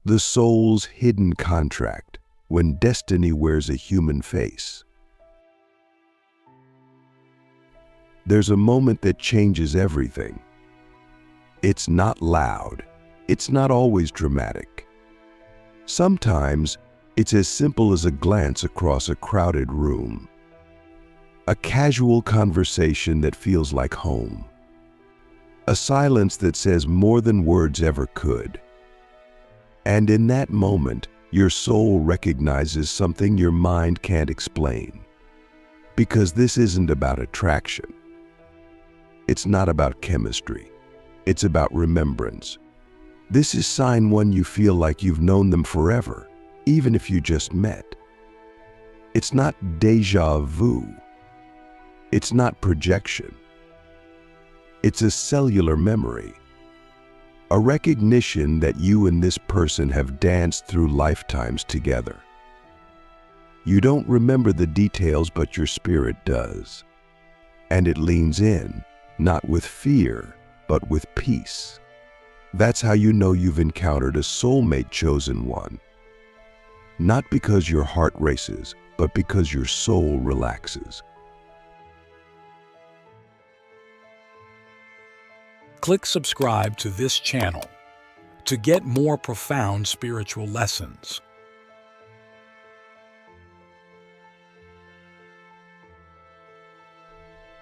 the soul's hidden contract when destiny wears a human face. There's a moment that changes everything. It's not loud. It's not always dramatic. Sometimes it's as simple as a glance across a crowded room. A casual conversation that feels like home. A silence that says more than words ever could. And in that moment, your soul recognizes something your mind can't explain. Because this isn't about attraction. It's not about chemistry. It's about remembrance. This is sign one you feel like you've known them forever, even if you just met. It's not déjà vu. It's not projection. It's a cellular memory. A recognition that you and this person have danced through lifetimes together. You don't remember the details, but your spirit does. And it leans in, not with fear, but with peace. That's how you know you've encountered a soulmate chosen one. Not because your heart races, but because your soul relaxes. Click subscribe to this channel to get more profound spiritual lessons.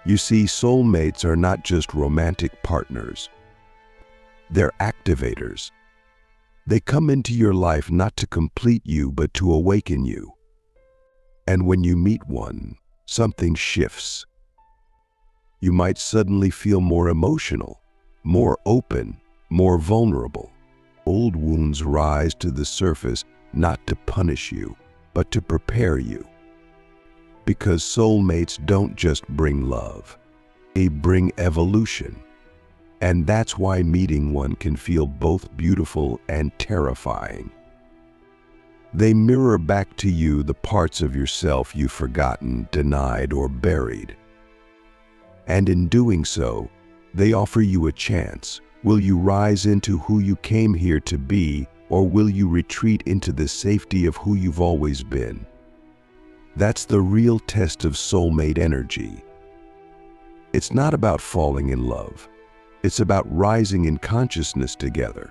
You see, soulmates are not just romantic partners. They're activators. They come into your life not to complete you, but to awaken you. And when you meet one, something shifts. You might suddenly feel more emotional, more open, more vulnerable. Old wounds rise to the surface, not to punish you, but to prepare you. Because soulmates don't just bring love, they bring evolution. And that's why meeting one can feel both beautiful and terrifying. They mirror back to you the parts of yourself you've forgotten, denied, or buried. And in doing so, they offer you a chance. Will you rise into who you came here to be, or will you retreat into the safety of who you've always been? That's the real test of soulmate energy. It's not about falling in love. It's about rising in consciousness together.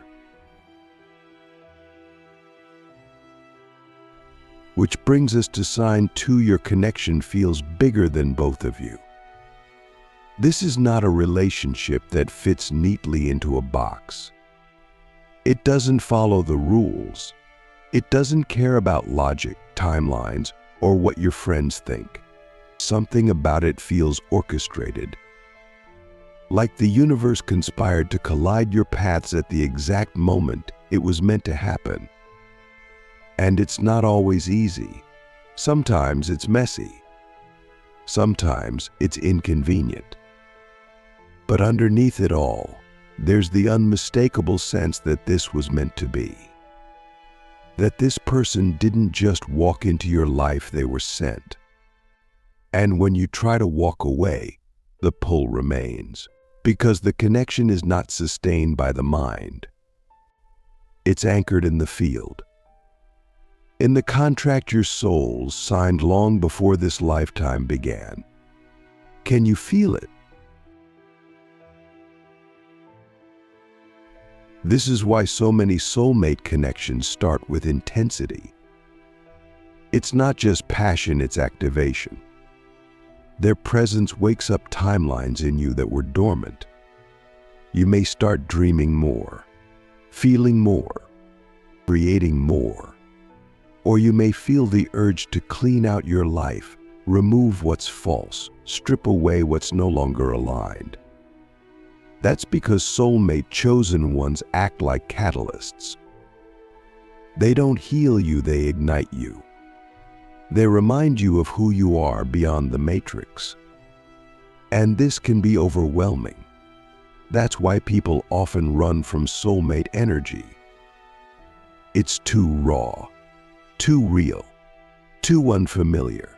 Which brings us to sign 2. Your connection feels bigger than both of you. This is not a relationship that fits neatly into a box. It doesn't follow the rules. It doesn't care about logic, timelines, or what your friends think. Something about it feels orchestrated. Like the universe conspired to collide your paths at the exact moment it was meant to happen. And it's not always easy. Sometimes it's messy. Sometimes it's inconvenient. But underneath it all, there's the unmistakable sense that this was meant to be. That this person didn't just walk into your life, they were sent. And when you try to walk away, the pull remains. Because the connection is not sustained by the mind. It's anchored in the field. In the contract your souls signed long before this lifetime began. Can you feel it? This is why so many soulmate connections start with intensity. It's not just passion, it's activation. Their presence wakes up timelines in you that were dormant. You may start dreaming more, feeling more, creating more. Or you may feel the urge to clean out your life, remove what's false, strip away what's no longer aligned. That's because soulmate chosen ones act like catalysts. They don't heal you, they ignite you. They remind you of who you are beyond the matrix. And this can be overwhelming. That's why people often run from soulmate energy. It's too raw, too real, too unfamiliar.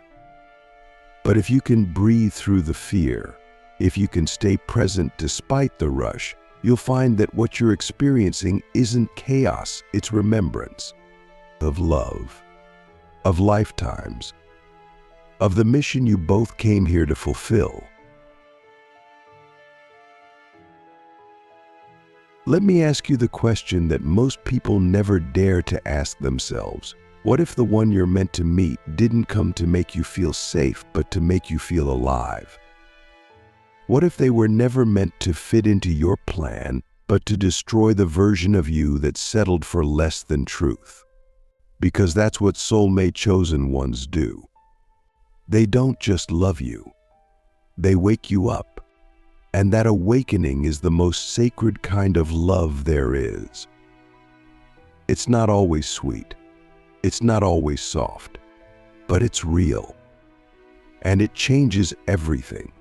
But if you can breathe through the fear, if you can stay present despite the rush, you'll find that what you're experiencing isn't chaos, it's remembrance of love, of lifetimes, of the mission you both came here to fulfill. Let me ask you the question that most people never dare to ask themselves. What if the one you're meant to meet didn't come to make you feel safe, but to make you feel alive? What if they were never meant to fit into your plan, but to destroy the version of you that settled for less than truth? Because that's what soulmate chosen ones do. They don't just love you, they wake you up. And that awakening is the most sacred kind of love there is. It's not always sweet, it's not always soft, but it's real. And it changes everything.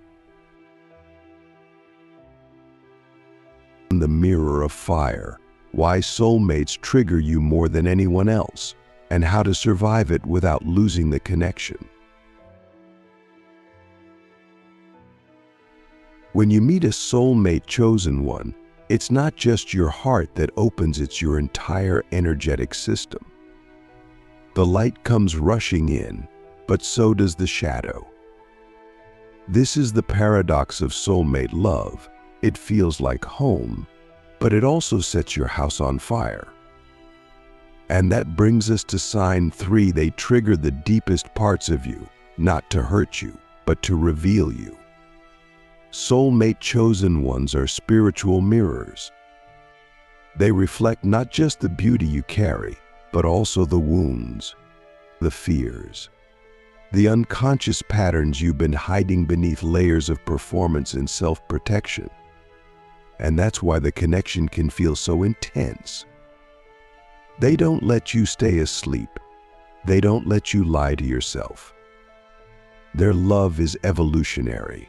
The mirror of fire, why soulmates trigger you more than anyone else, and how to survive it without losing the connection. When you meet a soulmate chosen one, it's not just your heart that opens, it's your entire energetic system. The light comes rushing in, but so does the shadow. This is the paradox of soulmate love. It feels like home, but it also sets your house on fire. And that brings us to sign 3. They trigger the deepest parts of you, not to hurt you, but to reveal you. Soulmate chosen ones are spiritual mirrors. They reflect not just the beauty you carry, but also the wounds, the fears, the unconscious patterns you've been hiding beneath layers of performance and self-protection. And that's why the connection can feel so intense. They don't let you stay asleep. They don't let you lie to yourself. Their love is evolutionary.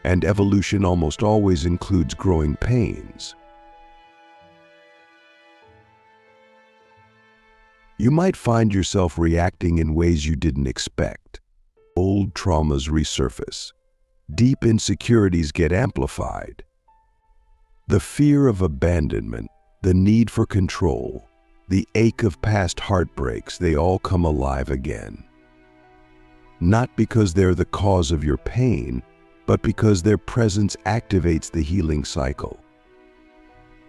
And evolution almost always includes growing pains. You might find yourself reacting in ways you didn't expect. Old traumas resurface. Deep insecurities get amplified. The fear of abandonment, the need for control, the ache of past heartbreaks, they all come alive again. Not because they're the cause of your pain, but because their presence activates the healing cycle.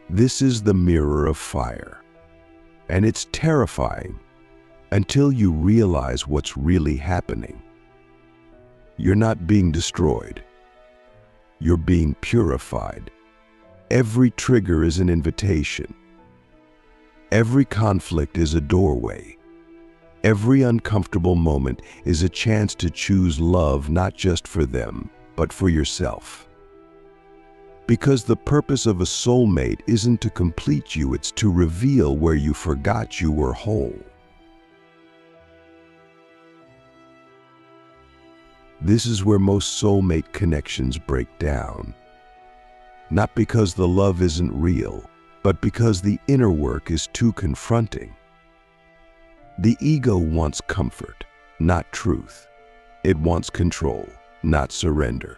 This is the mirror of fire, and it's terrifying until you realize what's really happening. You're not being destroyed. You're being purified. Every trigger is an invitation. Every conflict is a doorway. Every uncomfortable moment is a chance to choose love, not just for them, but for yourself. Because the purpose of a soulmate isn't to complete you, it's to reveal where you forgot you were whole. This is where most soulmate connections break down. Not because the love isn't real, but because the inner work is too confronting. The ego wants comfort, not truth. It wants control, not surrender.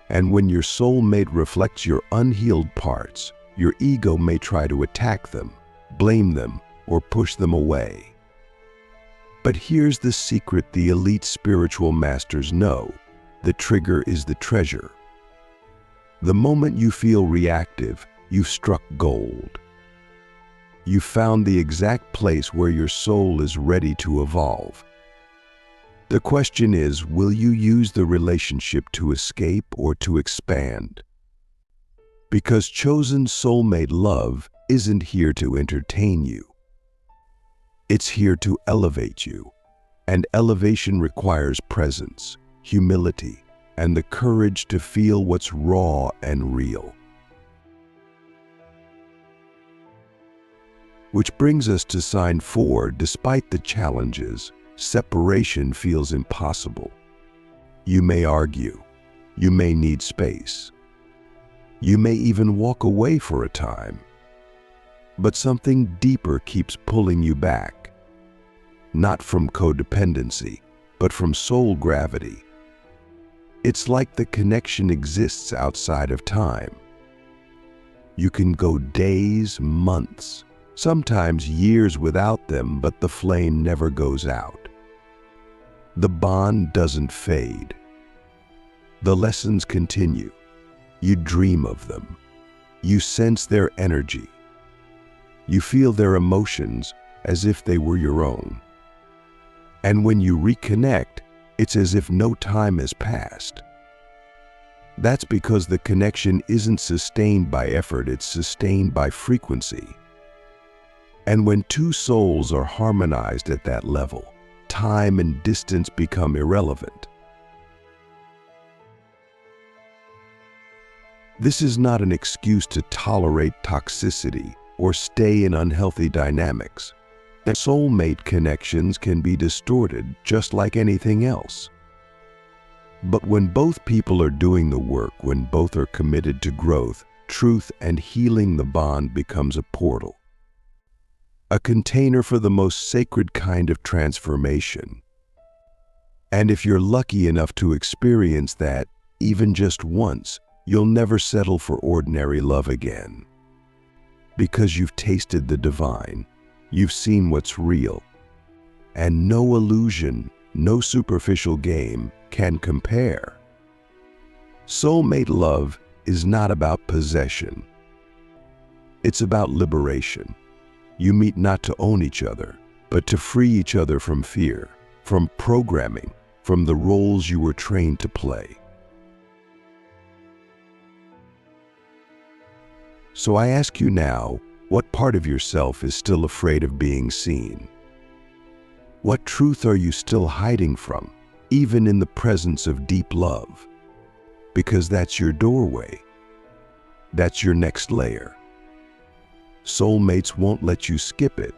And when your soulmate reflects your unhealed parts, your ego may try to attack them, blame them, or push them away. But here's the secret the elite spiritual masters know: the trigger is the treasure. The moment you feel reactive, you've struck gold. You found the exact place where your soul is ready to evolve. The question is, will you use the relationship to escape or to expand? Because chosen soulmate love isn't here to entertain you. It's here to elevate you. And elevation requires presence, humility, and the courage to feel what's raw and real. Which brings us to sign 4. Despite the challenges, separation feels impossible. You may argue. You may need space. You may even walk away for a time. But something deeper keeps pulling you back. Not from codependency, but from soul gravity. It's like the connection exists outside of time. You can go days, months, sometimes years without them, but the flame never goes out. The bond doesn't fade. The lessons continue. You dream of them. You sense their energy. You feel their emotions as if they were your own. And when you reconnect, it's as if no time has passed. That's because the connection isn't sustained by effort, it's sustained by frequency. And when two souls are harmonized at that level, time and distance become irrelevant. This is not an excuse to tolerate toxicity or stay in unhealthy dynamics. Soulmate connections can be distorted just like anything else. But when both people are doing the work, when both are committed to growth, truth, and healing, the bond becomes a portal. A container for the most sacred kind of transformation. And if you're lucky enough to experience that, even just once, you'll never settle for ordinary love again. Because you've tasted the divine, you've seen what's real. And no illusion, no superficial game can compare. Soulmate love is not about possession. It's about liberation. You meet not to own each other, but to free each other from fear, from programming, from the roles you were trained to play. So I ask you now, what part of yourself is still afraid of being seen? What truth are you still hiding from, even in the presence of deep love? Because that's your doorway. That's your next layer. Soulmates won't let you skip it.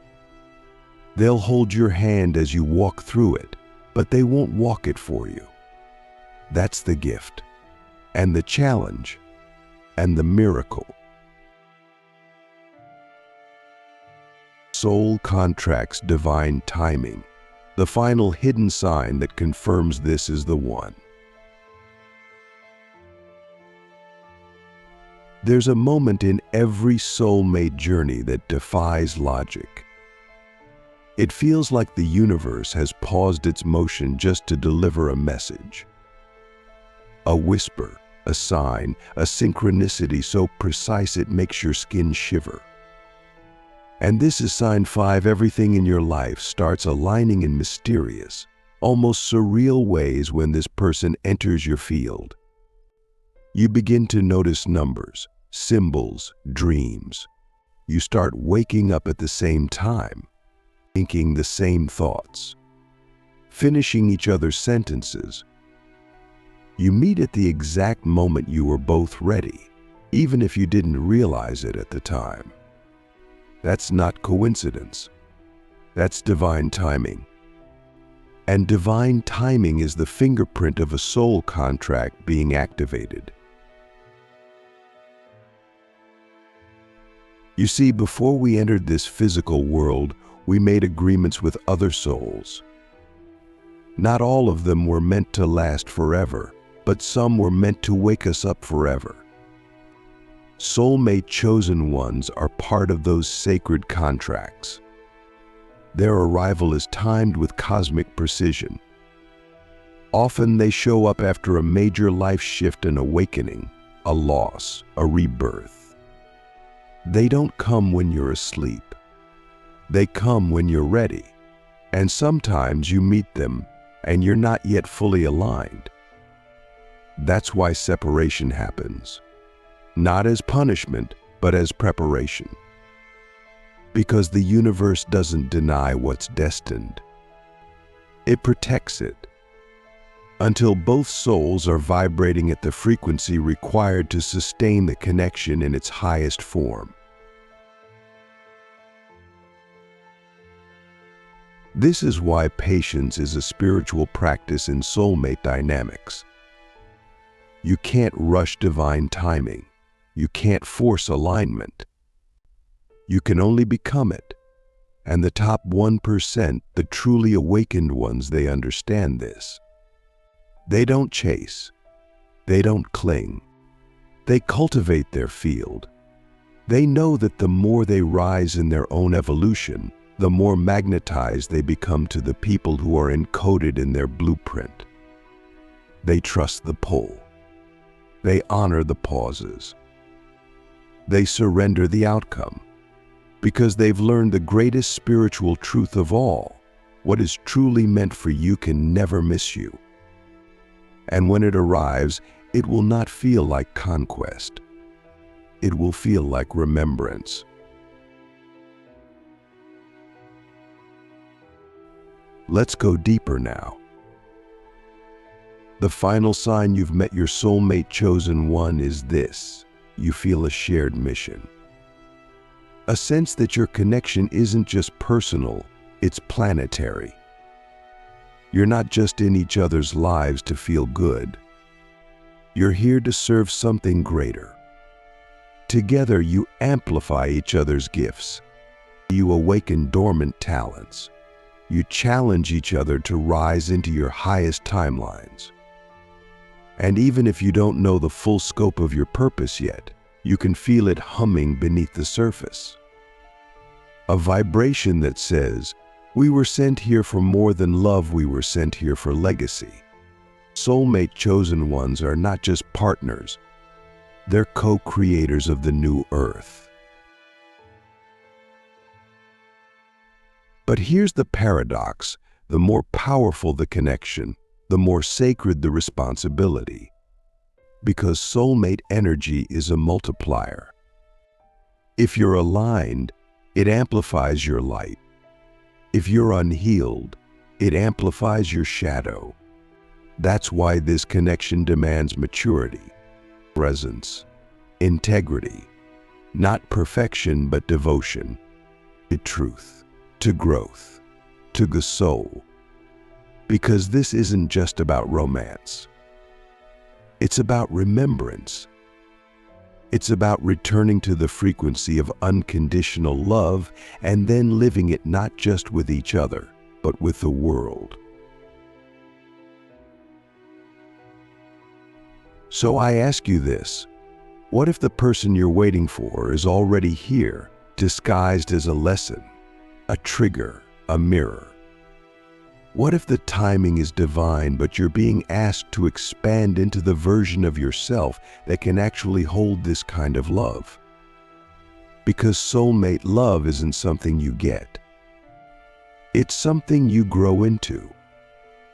They'll hold your hand as you walk through it, but they won't walk it for you. That's the gift, and the challenge, and the miracle. Soul contracts divine timing, the final hidden sign that confirms this is the one. There's a moment in every soulmate journey that defies logic. It feels like the universe has paused its motion just to deliver a message. A whisper, a sign, a synchronicity so precise it makes your skin shiver. And this is sign 5. Everything in your life starts aligning in mysterious, almost surreal ways when this person enters your field. You begin to notice numbers, symbols, dreams. You start waking up at the same time, thinking the same thoughts, finishing each other's sentences. You meet at the exact moment you were both ready, even if you didn't realize it at the time. That's not coincidence. That's divine timing. And divine timing is the fingerprint of a soul contract being activated. You see, before we entered this physical world, we made agreements with other souls. Not all of them were meant to last forever, but some were meant to wake us up forever. Soulmate Chosen Ones are part of those sacred contracts. Their arrival is timed with cosmic precision. Often they show up after a major life shift, an awakening, a loss, a rebirth. They don't come when you're asleep. They come when you're ready. And sometimes you meet them and you're not yet fully aligned. That's why separation happens. Not as punishment, but as preparation. Because the universe doesn't deny what's destined. It protects it. Until both souls are vibrating at the frequency required to sustain the connection in its highest form. This is why patience is a spiritual practice in soulmate dynamics. You can't rush divine timing. You can't force alignment. You can only become it. And the top 1%, the truly awakened ones, they understand this. They don't chase. They don't cling. They cultivate their field. They know that the more they rise in their own evolution, the more magnetized they become to the people who are encoded in their blueprint. They trust the pull. They honor the pauses. They surrender the outcome, because they've learned the greatest spiritual truth of all: what is truly meant for you can never miss you. And when it arrives, it will not feel like conquest. It will feel like remembrance. Let's go deeper now. The final sign you've met your soulmate chosen one is this: you feel a shared mission. A sense that your connection isn't just personal, it's planetary. You're not just in each other's lives to feel good. You're here to serve something greater. Together, you amplify each other's gifts. You awaken dormant talents. You challenge each other to rise into your highest timelines. And even if you don't know the full scope of your purpose yet, you can feel it humming beneath the surface. A vibration that says, "We were sent here for more than love, we were sent here for legacy." Soulmate chosen ones are not just partners, they're co-creators of the new earth. But here's the paradox: the more powerful the connection, the more sacred the responsibility. Because soulmate energy is a multiplier. If you're aligned, it amplifies your light. If you're unhealed, it amplifies your shadow. That's why this connection demands maturity, presence, integrity, not perfection but devotion, to truth, to growth, to the soul. Because this isn't just about romance. It's about remembrance. It's about returning to the frequency of unconditional love and then living it not just with each other, but with the world. So I ask you this: what if the person you're waiting for is already here, disguised as a lesson, a trigger, a mirror? What if the timing is divine, but you're being asked to expand into the version of yourself that can actually hold this kind of love? Because soulmate love isn't something you get. It's something you grow into.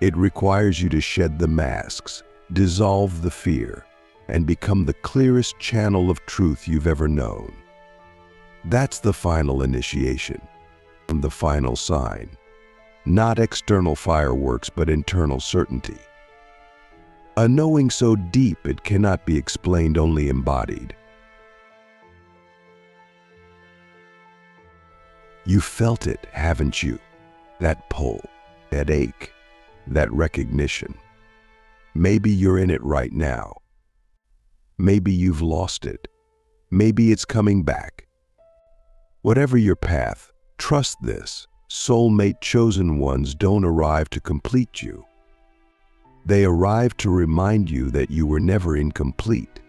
It requires you to shed the masks, dissolve the fear, and become the clearest channel of truth you've ever known. That's the final initiation, the final sign. Not external fireworks, but internal certainty. A knowing so deep it cannot be explained, only embodied. You felt it, haven't you? That pull, that ache, that recognition. Maybe you're in it right now. Maybe you've lost it. Maybe it's coming back. Whatever your path, trust this: soulmate chosen ones don't arrive to complete you. They arrive to remind you that you were never incomplete.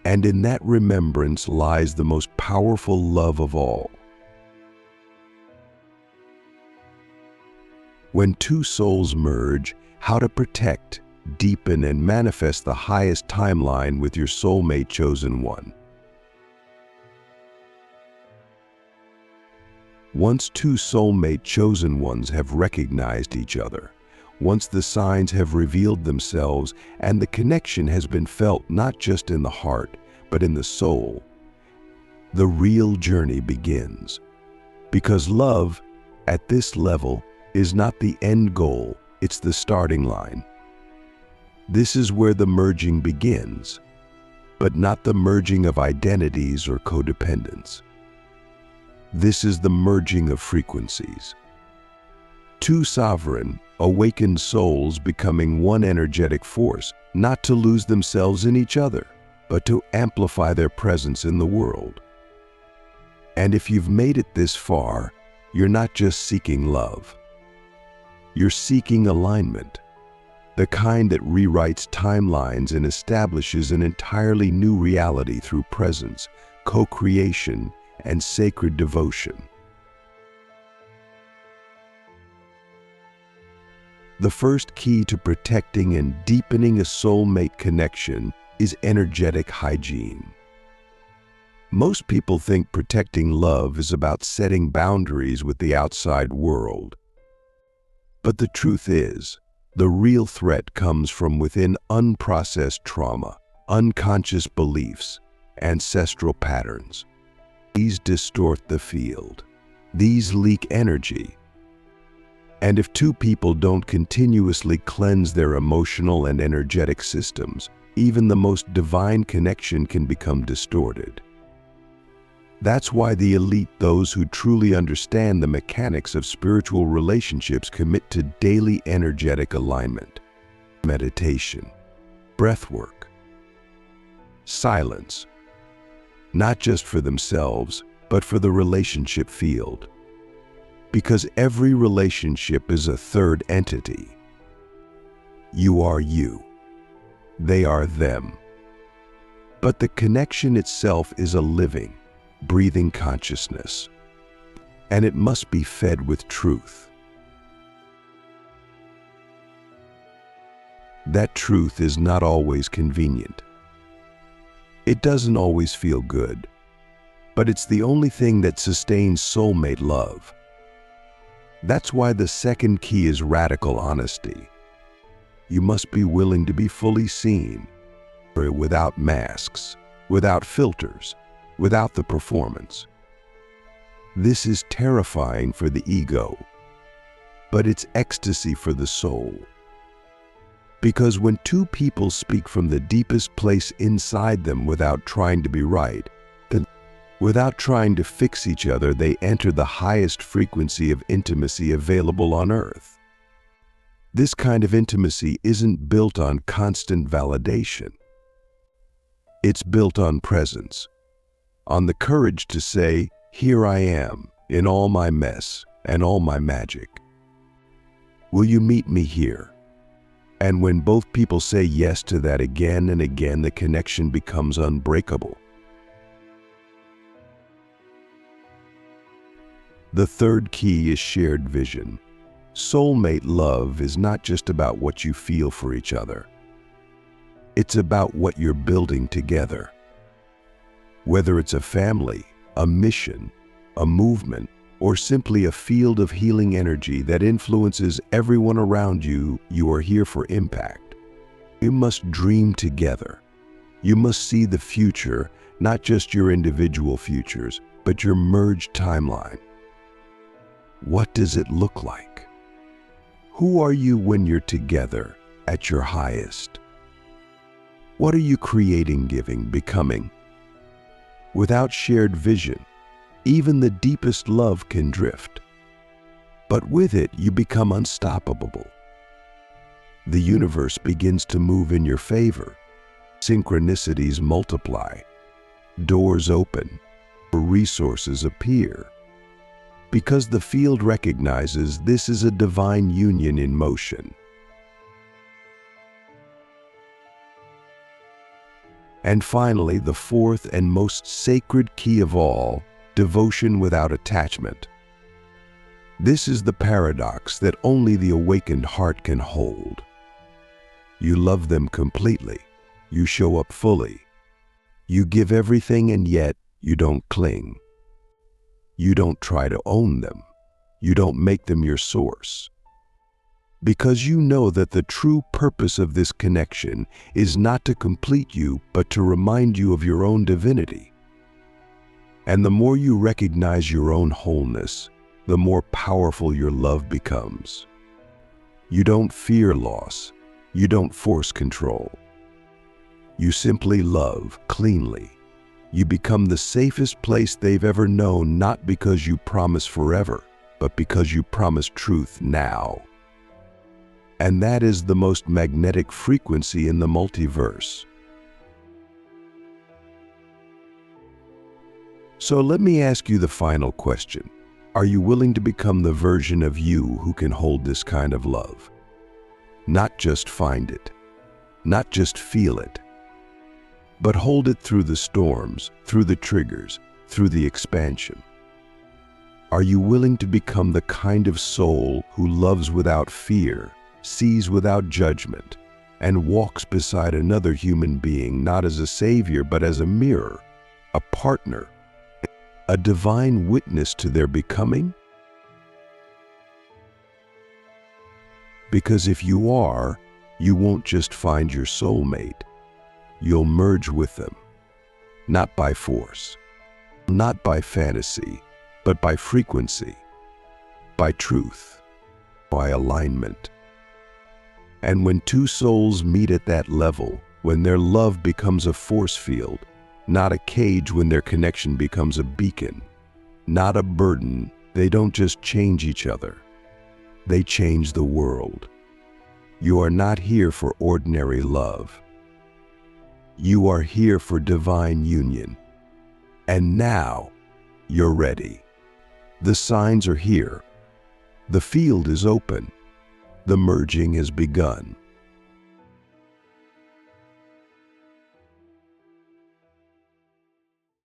And in that remembrance lies the most powerful love of all. When two souls merge, how to protect, deepen, and manifest the highest timeline with your soulmate chosen one. Once two soulmate chosen ones have recognized each other, once the signs have revealed themselves and the connection has been felt not just in the heart, but in the soul, the real journey begins. Because love, at this level, is not the end goal, it's the starting line. This is where the merging begins, but not the merging of identities or codependence. This is the merging of frequencies. Two sovereign, awakened souls becoming one energetic force, not to lose themselves in each other, but to amplify their presence in the world. And if you've made it this far, you're not just seeking love. You're seeking alignment, the kind that rewrites timelines and establishes an entirely new reality through presence, co-creation, and sacred devotion. The first key to protecting and deepening a soulmate connection is energetic hygiene. Most people think protecting love is about setting boundaries with the outside world. But the truth is, the real threat comes from within unprocessed trauma, unconscious beliefs, ancestral patterns. These distort the field. These leak energy. And if two people don't continuously cleanse their emotional and energetic systems, even the most divine connection can become distorted. That's why the elite, those who truly understand the mechanics of spiritual relationships, commit to daily energetic alignment, meditation, breathwork, silence, not just for themselves, but for the relationship field. Because every relationship is a third entity. You are you. They are them. But the connection itself is a living, breathing consciousness, and it must be fed with truth. That truth is not always convenient. It doesn't always feel good, but it's the only thing that sustains soulmate love. That's why the second key is radical honesty. You must be willing to be fully seen, without masks, without filters, without the performance. This is terrifying for the ego, but it's ecstasy for the soul. Because when two people speak from the deepest place inside them without trying to be right, without trying to fix each other, they enter the highest frequency of intimacy available on earth. This kind of intimacy isn't built on constant validation. It's built on presence, on the courage to say, "Here I am, in all my mess and all my magic. Will you meet me here?" And when both people say yes to that again and again, the connection becomes unbreakable. The third key is shared vision. Soulmate love is not just about what you feel for each other. It's about what you're building together. Whether it's a family, a mission, a movement, or simply a field of healing energy that influences everyone around you, you are here for impact. You must dream together. You must see the future, not just your individual futures, but your merged timeline. What does it look like? Who are you when you're together at your highest? What are you creating, giving, becoming? Without shared vision, even the deepest love can drift. But with it, you become unstoppable. The universe begins to move in your favor. Synchronicities multiply. Doors open. Resources appear. Because the field recognizes this is a divine union in motion. And finally, the fourth and most sacred key of all, devotion without attachment. This is the paradox that only the awakened heart can hold. You love them completely. You show up fully. You give everything, and yet you don't cling. You don't try to own them. You don't make them your source. Because you know that the true purpose of this connection is not to complete you, but to remind you of your own divinity. And the more you recognize your own wholeness, the more powerful your love becomes. You don't fear loss. You don't force control. You simply love cleanly. You become the safest place they've ever known, not because you promise forever, but because you promise truth now. And that is the most magnetic frequency in the multiverse. So let me ask you the final question. Are you willing to become the version of you who can hold this kind of love? Not just find it, not just feel it, but hold it through the storms, through the triggers, through the expansion. Are you willing to become the kind of soul who loves without fear, sees without judgment, and walks beside another human being not as a savior but as a mirror, a partner, a divine witness to their becoming? Because if you are, you won't just find your soulmate, you'll merge with them, not by force, not by fantasy, but by frequency, by truth, by alignment. And when two souls meet at that level, when their love becomes a force field, not a cage, when their connection becomes a beacon, not a burden, they don't just change each other, they change the world. You are not here for ordinary love. You are here for divine union. And now, you're ready. The signs are here. The field is open. The merging has begun.